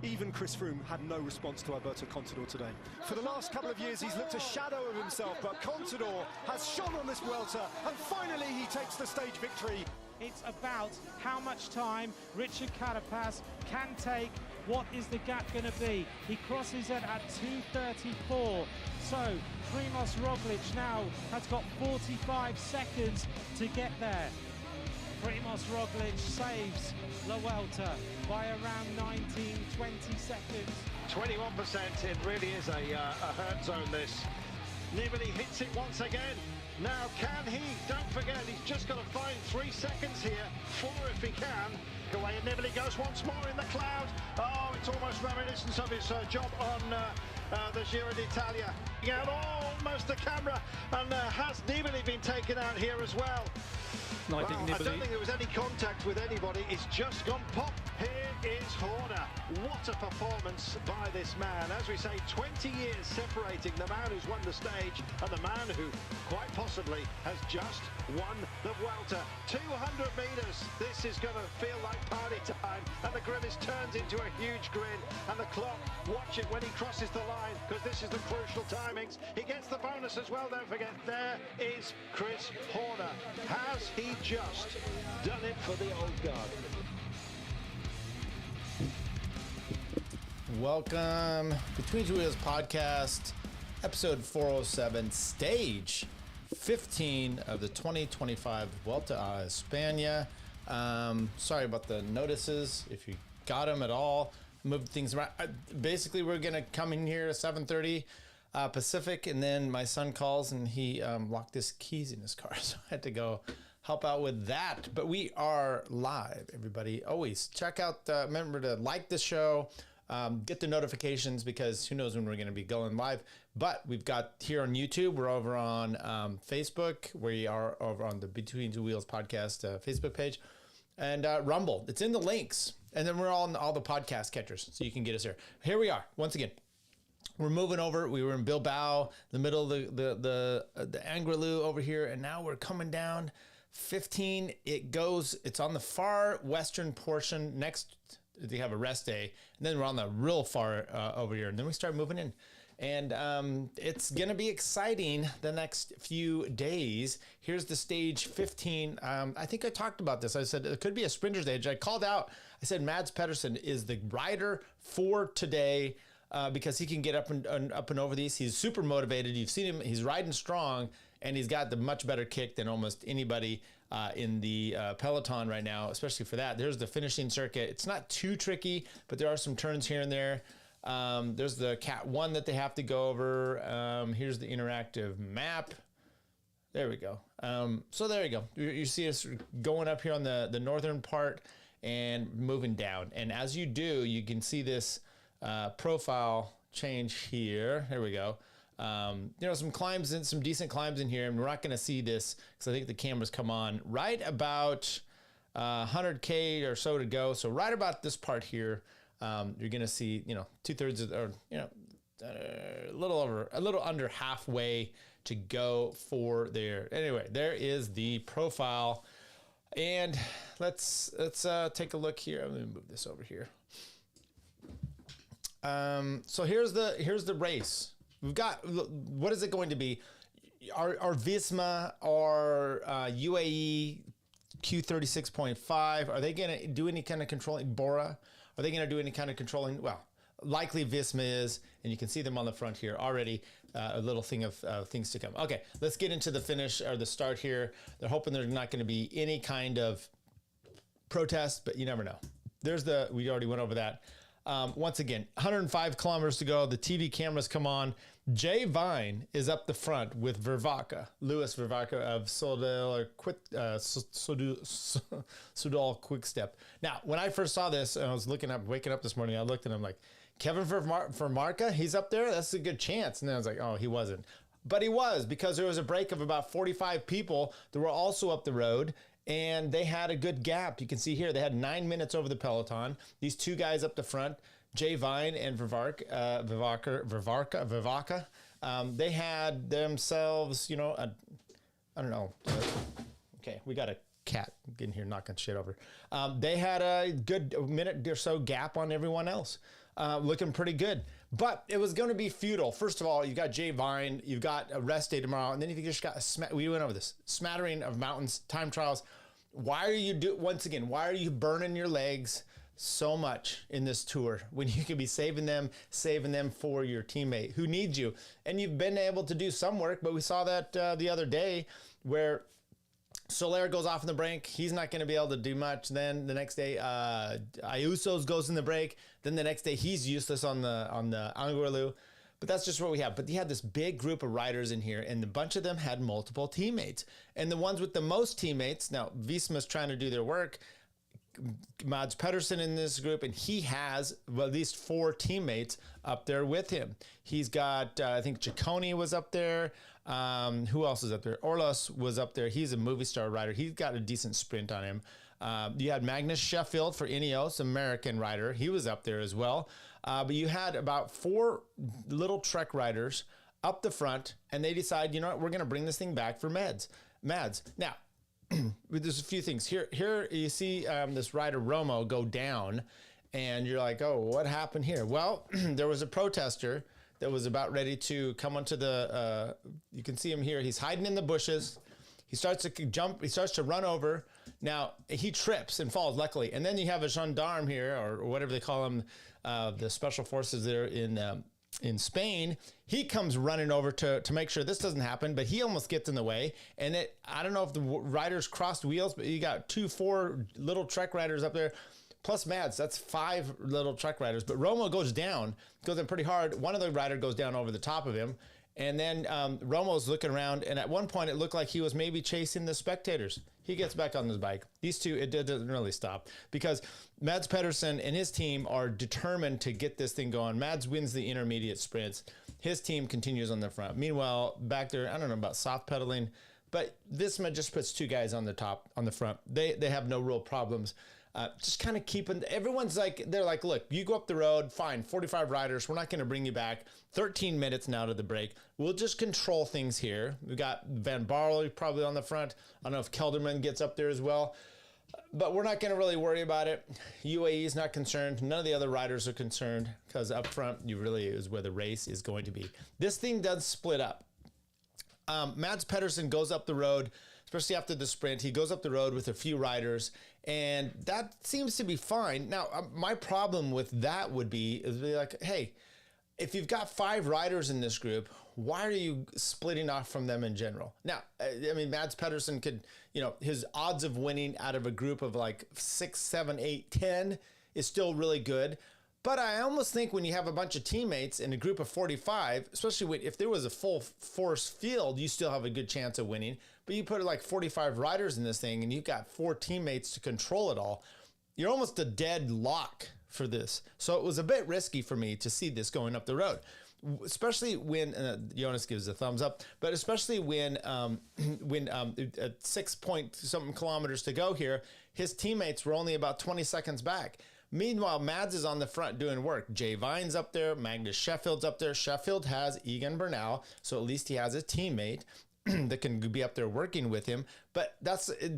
Even Chris Froome had no response to Alberto Contador today. For the last couple of years, he's looked a shadow of himself, but Contador has shone on this Vuelta, and finally he takes the stage victory. It's about how much time Richard Carapaz can take. What is the gap going to be? He crosses it at 2:34. So Primož Roglic now has got 45 seconds to get there. Primož Roglic saves La Vuelta by around 19-20 seconds. 21%, it really is a hurt zone this. Nibali hits it once again. Now can he? Don't forget, he's just got to find 3 seconds here, 4 if he can. Away and Nibali goes once more in the cloud. Oh, it's almost reminiscent of his job on the Giro d'Italia. Out almost the camera, and has Nibali been taken out here as well? No, I don't think there was any contact with anybody. It's just gone pop. Here is Horner. What a performance by this man. As we say, 20 years separating the man who's won the stage and the man who quite possibly has just won the Vuelta. 200 metres. This is going to feel like party time. And the grimace turns into a huge grin. And the clock, watch it when he crosses the line, because this is the crucial timings. He gets the bonus as well, don't forget. There is Chris Horner. Has he just done it for the old guard? Welcome, Between Two Wheels podcast, episode 407, stage 15 of the 2025 Vuelta a España. Sorry about the notices, if you got them at all. Moved things around. Basically, we're going to come in here at 7:30 Pacific, and then my son calls and he locked his keys in his car, so I had to go help out with that. But we are live, everybody. Always check out, remember to like the show, get the notifications, because who knows when we're going to be going live. But we've got here on YouTube, we're over on Facebook, we are over on the Between Two Wheels podcast Facebook page, and Rumble. It's in the links. And then we're all on all the podcast catchers, so you can get us here. Here we are, once again. We're moving over. We were in Bilbao, the middle of the Angliru over here, and now we're coming down 15. It's on the far western portion. Next, they have a Restday, and then we're on the real far over here, and then we start moving in. And it's going to be exciting the next few days. Here's the stage 15. I think I talked about this. I said it could be a sprinter stage. I called out. I said Mads Pedersen is the rider for today, because he can get up and over these. He's super motivated. You've seen him. He's riding strong, and he's got the much better kick than almost anybody in the peloton right now, especially for that. There's the finishing circuit. It's not too tricky, but there are some turns here and there. There's the Cat 1 that they have to go over. Here's the interactive map. There we go. So there you go. You see us going up here on the northern part and moving down. And as you do, you can see this profile change here. Here we go. Some climbs in, some decent climbs in here, and we're not going to see this because I think the cameras come on right about 100K or so to go. So right about this part here, you're going to see, 2/3 of, or, a little under halfway to go for there. Anyway, there is the profile, and let's take a look here. Let me move this over here. So here's the race. We've got, what is it going to be? Our Visma, our UAE Q36.5, are they going to do any kind of controlling? Bora, are they going to do any kind of controlling? Well, likely Visma is, and you can see them on the front here already, a little thing of things to come. Okay, let's get into the finish or the start here. They're hoping there's not going to be any kind of protest, but you never know. We already went over that. Once again, 105 kilometers to go. The TV cameras come on. Jay Vine is up the front with Vervaca, Louis Vervaca of Soudal Quickstep. Now, when I first saw this, and I was waking up this morning, I looked and I'm like, Kevin Vermaarca, he's up there? That's a good chance. And then I was like, oh, he wasn't. But he was, because there was a break of about 45 people that were also up the road, and they had a good gap. You can see here, they had 9 minutes over the peloton. These two guys up the front, Jay Vine and Vervaca, they had themselves, I don't know. Okay, we got a cat getting here knocking shit over. They had a good minute or so gap on everyone else. looking pretty good. But it was going to be futile. First of all, you've got Jay Vine, you've got a rest day tomorrow, and then you've just got we went over this smattering of mountains, time trials. Why are you once again? Why are you burning your legs so much in this tour when you could be saving them for your teammate who needs you? And you've been able to do some work, but we saw that the other day where Soler goes off in the break. He's not going to be able to do much. Then the next day, Ayuso's goes in the break. Then the next day, he's useless on the Anguirlu. But that's just what we have. But you had this big group of riders in here, and a bunch of them had multiple teammates. And the ones with the most teammates, now Visma's trying to do their work. Mads Pedersen in this group, and he has at least 4 teammates up there with him. He's got, I think Ciccone was up there. Who else is up there? Orlos was up there. He's a movie star rider. He's got a decent sprint on him. You had Magnus Sheffield for Ineos, American rider. He was up there as well. But you had about 4 little Trek riders up the front, and they decide, you know what, we're going to bring this thing back for Mads. Now, there's a few things here. Here you see this rider Romo go down, and you're like, oh, what happened here? Well, there was a protester that was about ready to come onto the. You can see him here. He's hiding in the bushes. He starts to jump. He starts to run over. Now he trips and falls, luckily. And then you have a gendarme here, or whatever they call him, the special forces there in Spain. He comes running over to make sure this doesn't happen, but he almost gets in the way. And I don't know if the riders crossed wheels, but you got 4 little Trek riders up there, plus Mads. That's 5 little Trek riders. But Romo goes down pretty hard. One of the riders goes down over the top of him. And then Romo's looking around, and at one point it looked like he was maybe chasing the spectators. He gets back on his bike. These two, it doesn't really stop, because Mads Pedersen and his team are determined to get this thing going. Mads wins the intermediate sprints. His team continues on the front. Meanwhile, back there, I don't know about soft pedaling, but Visma just puts 2 guys on the front. They have no real problems. Just kind of keeping, everyone's like, they're like, look, you go up the road, fine, 45 riders, we're not going to bring you back. 13 minutes now to the break. We'll just control things here. We got Van Barle probably on the front. I don't know if Kelderman gets up there as well, but we're not going to really worry about it. UAE is not concerned. None of the other riders are concerned, because up front, you really is where the race is going to be. This thing does split up. Mads Pedersen goes up the road, especially after the sprint. He goes up the road with a few riders, and that seems to be fine. Now, my problem with that would be like, hey, if you've got 5 riders in this group, why are you splitting off from them in general? Now, I mean, Mads Pedersen could, his odds of winning out of a group of like 6, 7, 8, 10 is still really good. But I almost think when you have a bunch of teammates in a group of 45, especially if there was a full force field, you still have a good chance of winning. But you put like 45 riders in this thing, and you've got 4 teammates to control it all. You're almost a dead lock for this. So it was a bit risky for me to see this going up the road, especially when Jonas gives a thumbs up, but especially when 6 point something kilometers to go here, his teammates were only about 20 seconds back. Meanwhile, Mads is on the front doing work. Jay Vine's up there. Magnus Sheffield's up there. Sheffield has Egan Bernal, so at least he has a teammate that can be up there working with him. But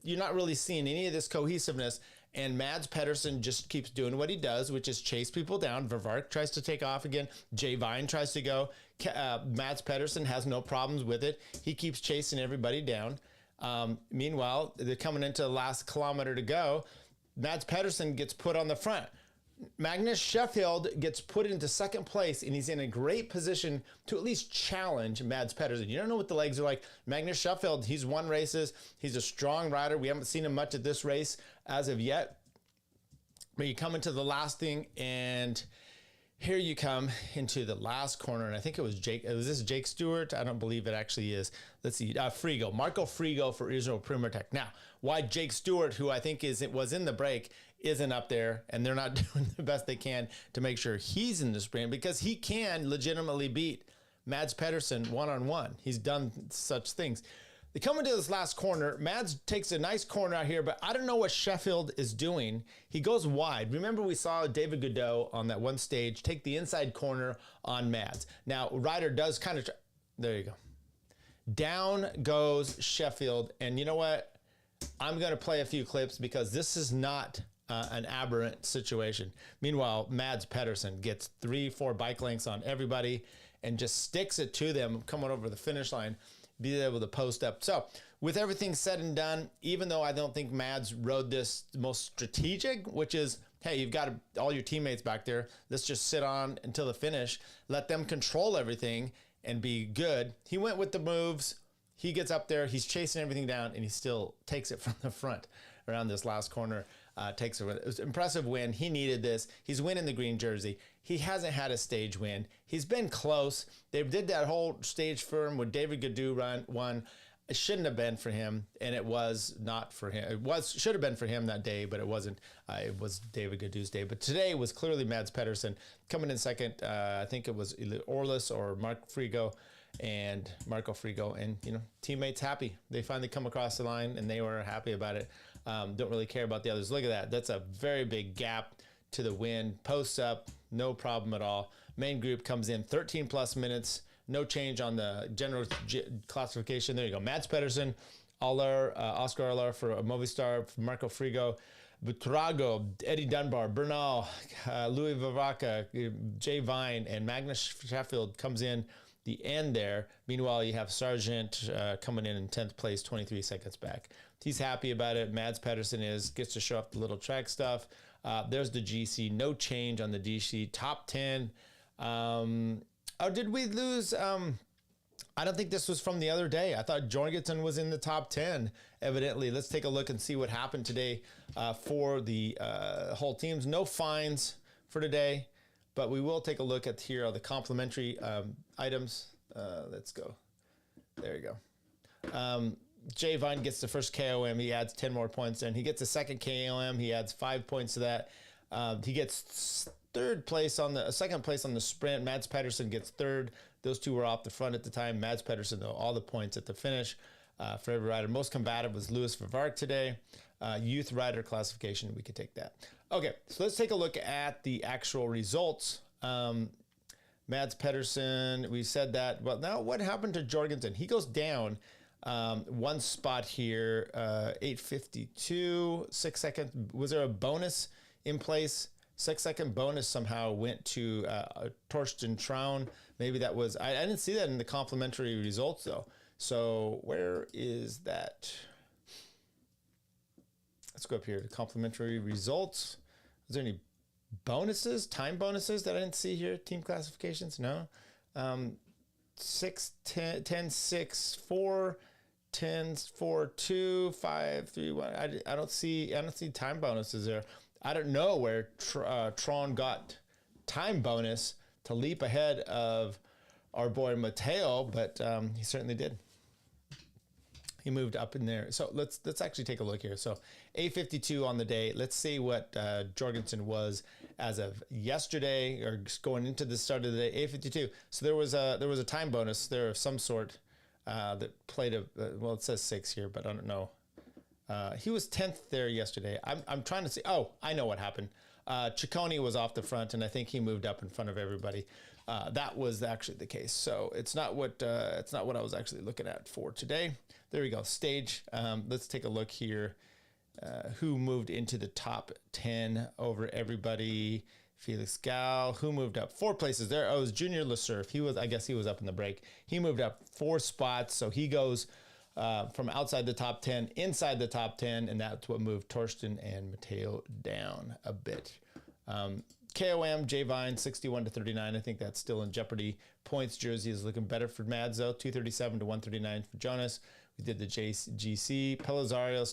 you're not really seeing any of this cohesiveness. And Mads Pedersen just keeps doing what he does, which is chase people down. Vervark tries to take off again. Jay Vine tries to go. Mads Pedersen has no problems with it. He keeps chasing everybody down. Meanwhile, they're coming into the last kilometer to go. Mads Pedersen gets put on the front. Magnus Sheffield gets put into second place, and he's in a great position to at least challenge Mads Pedersen. You don't know what the legs are like. Magnus Sheffield, he's won races. He's a strong rider. We haven't seen him much at this race as of yet. But you come into the last thing, and here you come into the last corner, and I think it was Jake. Was this Jake Stewart? I don't believe it actually is. Let's see. Frigo. Marco Frigo for Israel Premier Tech. Now, why Jake Stewart, who I think was in the break, isn't up there, and they're not doing the best they can to make sure he's in the sprint, because he can legitimately beat Mads Pedersen one-on-one. He's done such things. They come into this last corner. Mads takes a nice corner out here, but I don't know what Sheffield is doing. He goes wide. Remember, we saw David Godot on that one stage take the inside corner on Mads. Now, Ryder does kind of, there you go. Down goes Sheffield, and you know what? I'm going to play a few clips, because this is not an aberrant situation. Meanwhile, Mads Pedersen gets 3-4 bike lengths on everybody and just sticks it to them coming over the finish line, be able to post up. So with everything said and done, even though I don't think Mads rode this most strategic, which is, hey, you've got all your teammates back there. Let's just sit on until the finish. Let them control everything and be good. He went with the moves. He gets up there. He's chasing everything down, and he still takes it from the front around this last corner. Takes it. It was an impressive win. He needed this. He's winning the green jersey. He hasn't had a stage win. He's been close. They did that whole stage firm with David Gaudu won. It shouldn't have been for him, and it was not for him. Should have been for him that day, but it wasn't. It was David Gaudu's day. But today was clearly Mads Pedersen coming in second. I think it was either Orlis or Marco Frigo, and teammates happy. They finally come across the line, and they were happy about it. Don't really care about the others. Look at that. That's a very big gap to the win. Posts up, no problem at all. Main group comes in 13 plus minutes. No change on the general classification. There you go. Mads Pedersen, Oscar Aller for Movistar, for Marco Frigo, Butrago, Eddie Dunbar, Bernal, Louis Vavaca, Jay Vine, and Magnus Sheffield comes in the end there. Meanwhile, you have Sargent coming in 10th place, 23 seconds back. He's happy about it. Mads Pedersen gets to show off the little track stuff. There's the GC. No change on the DC. Top 10. Did we lose? I don't think this was from the other day. I thought Jorgensen was in the top 10, evidently. Let's take a look and see what happened today for the whole teams. No fines for today, but we will take a look at here are the complimentary items. Let's go. There you go. Jay Vine gets the first KOM. He adds 10 more points, and he gets a second KOM. He adds 5 points to that. He gets second place on the sprint. Mads Pedersen gets third. Those two were off the front at the time. Mads Pedersen, though, all the points at the finish for every rider. Most combative was Louis Vervark today. Youth rider classification, we could take that. Okay, so let's take a look at the actual results. Mads Pedersen, we said that. Well, now what happened to Jorgensen? He goes down one spot here, 8:52, 6 seconds. Was there a bonus in place? 6 second bonus somehow went to Torsten Traun. Maybe that was, I didn't see that in the complimentary results though. So where is that? Let's go up here to complimentary results. Is there any bonuses, time bonuses that I didn't see here? Team classifications? No. 6, 10, 6, 4, 10, 4, 2, 5, 3, 1. I don't see time bonuses there. I don't know where Tron got time bonus to leap ahead of our boy Mateo, but he certainly did. He moved up in there. So let's actually take a look here. So 8:52 on the day. Let's see what Jorgensen was as of yesterday or going into the start of the day. 8:52. So there was a time bonus there of some sort that played well, it says 6 here, but I don't know. He was 10th there yesterday. I'm trying to see. Oh, I know what happened. Ciccone was off the front, and I think he moved up in front of everybody. That was actually the case. So it's not what I was actually looking at for today. There we go. Stage. Let's take a look here. Who moved into the top 10 over everybody? Felix Gal. Who moved up 4 places there? Oh, it was Junior Lesurf. I guess he was up in the break. He moved up 4 spots. So he goes from outside the top 10, inside the top 10, and that's what moved Torsten and Mateo down a bit. KOM, J Vine, 61-39. I think that's still in jeopardy. Points jersey is looking better for Mads, though. 237-139 for Jonas. We did the GC. Pellizzari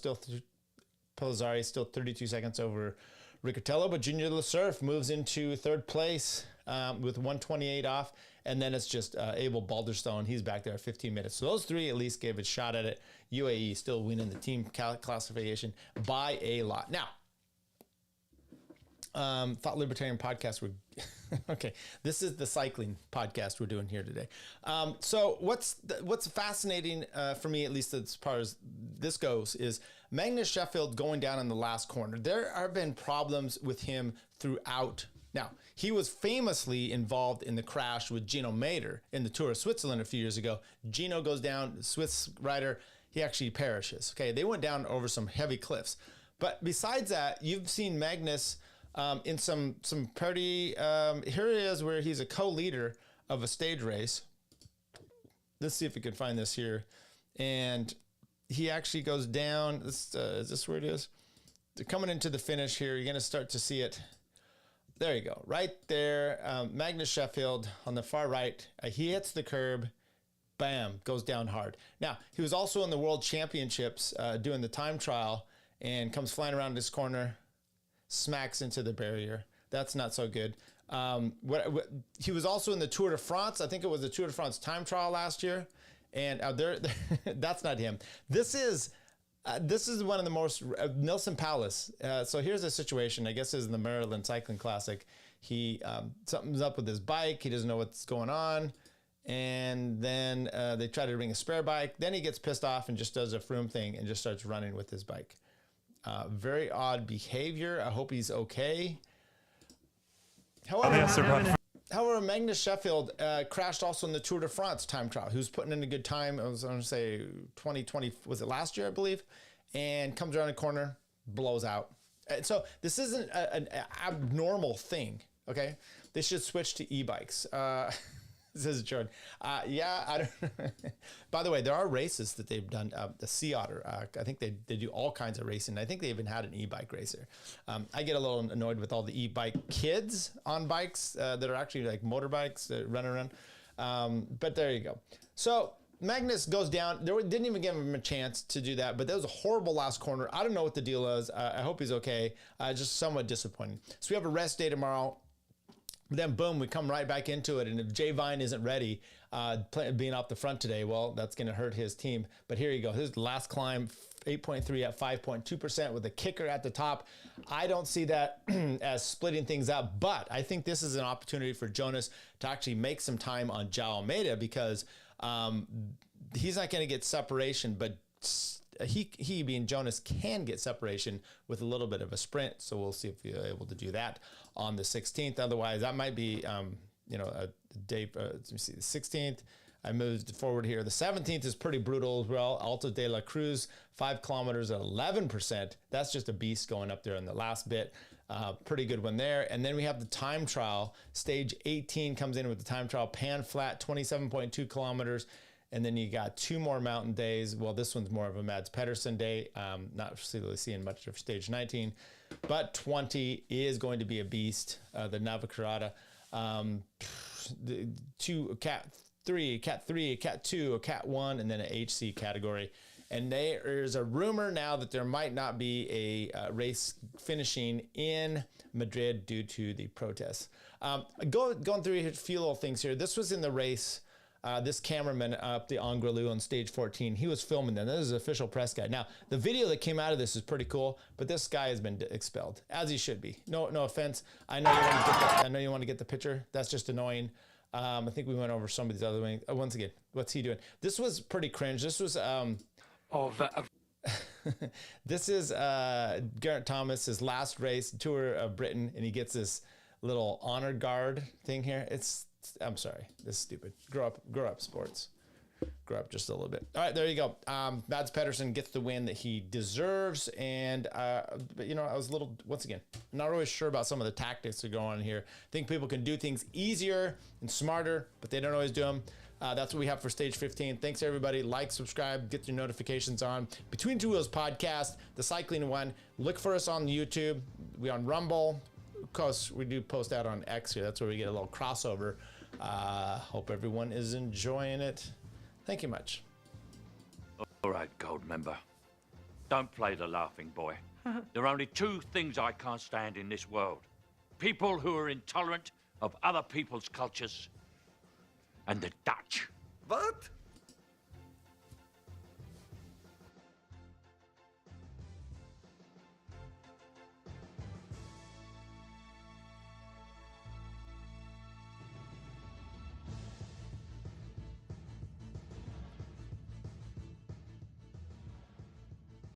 still 32 seconds over Riccatello, but Junior Lesurf moves into 3rd place with 128 off. And then it's just Abel Balderstone. He's back there at 15 minutes. So those 3 at least gave a shot at it. UAE still winning the team classification by a lot. Now, Thought Libertarian podcast. Okay, this is the cycling podcast we're doing here today. So what's fascinating for me, at least as far as this goes, is Magnus Sheffield going down in the last corner. There have been problems with him throughout. Now, he was famously involved in the crash with Gino Mader in the Tour of Switzerland a few years ago. Gino goes down, Swiss rider, he actually perishes. Okay, they went down over some heavy cliffs. But besides that, you've seen Magnus in some pretty. Here he is, where he's a co-leader of a stage race. Let's see if we can find this here, and he actually goes down. Is this where it is? They're coming into the finish here. You're going to start to see it. There you go. Right there. Magnus Sheffield on the far right. He hits the curb. Bam. Goes down hard. Now, he was also in the World Championships doing the time trial and comes flying around this corner, smacks into the barrier. That's not so good. He was also in the Tour de France. I think it was the Tour de France time trial last year. And that's not him. This is one of the most Nelson Palace. So here's the situation. I guess this is the Maryland Cycling Classic. Something's up with his bike. He doesn't know what's going on, and then they try to bring a spare bike. Then he gets pissed off and just does a Froome thing and just starts running with his bike. Very odd behavior. I hope he's okay. However, Magnus Sheffield crashed also in the Tour de France time trial. He was putting in a good time. I was going to say 2020, was it last year, I believe? And comes around a corner, blows out. And so this isn't an abnormal thing, okay? They should switch to e-bikes. This is Jordan. Yeah, I don't. By the way, there are races that they've done. The Sea Otter, I think they do all kinds of racing. I think they even had an e-bike racer. I get a little annoyed with all the e-bike kids on bikes that are actually like motorbikes that run around. But there you go. So Magnus goes down. Didn't even give him a chance to do that, but that was a horrible last corner. I don't know what the deal is. I hope he's okay. Just somewhat disappointing. So we have a rest day tomorrow. Then boom, we come right back into it. And if Jay Vine isn't ready, being off the front today, well, that's going to hurt his team. But here you go. His last climb, 8.3 at 5.2% with a kicker at the top. I don't see that as splitting things up, but I think this is an opportunity for Jonas to actually make some time on João Almeida, because he's not going to get separation, but he being Jonas can get separation with a little bit of a sprint. So we'll see if we're able to do that on the 16th. Otherwise, that might be, a day. Let me see, the 16th. I moved forward here. The 17th is pretty brutal as well. Alto de la Cruz, 5 kilometers at 11%. That's just a beast going up there in the last bit. Pretty good one there. And then we have the time trial. Stage 18 comes in with the time trial. Pan Flat, 27.2 kilometers. And then you got 2 more mountain days. Well, this one's more of a Mads Pedersen day. Not really seeing much of stage 19, but 20 is going to be a beast. The Navacerrada, Cat 3, Cat 2, a Cat 1, and then an HC category. And there's a rumor now that there might not be a race finishing in Madrid due to the protests. Going through a few little things here. This was in the race. This cameraman up the Angliru on stage 14, he was filming them. This is an official press guy. Now, the video that came out of this is pretty cool, but this guy has been expelled, as he should be. No offense. I know you want to get the picture. That's just annoying. I think we went over some of these other things. Once again, what's he doing? This was pretty cringe. This was this is Geraint Thomas, his last race, Tour of Britain, and he gets this little honor guard thing here. I'm sorry, this is stupid. Grow up, sports. Grow up just a little bit. All right, there you go. Mads Pedersen gets the win that he deserves. And, but I was a little, once again, not always sure about some of the tactics that go on here. I think people can do things easier and smarter, but they don't always do them. That's what we have for stage 15. Thanks, everybody. Like, subscribe, get your notifications on. Between Two Wheels podcast, the cycling one. Look for us on YouTube. We're on Rumble. Of course, we do post out on X here. That's where we get a little crossover. Hope everyone is enjoying it. Thank you much. All right, Gold member. Don't play the laughing boy. There are only 2 things I can't stand in this world. People who are intolerant of other people's cultures, and the Dutch. What?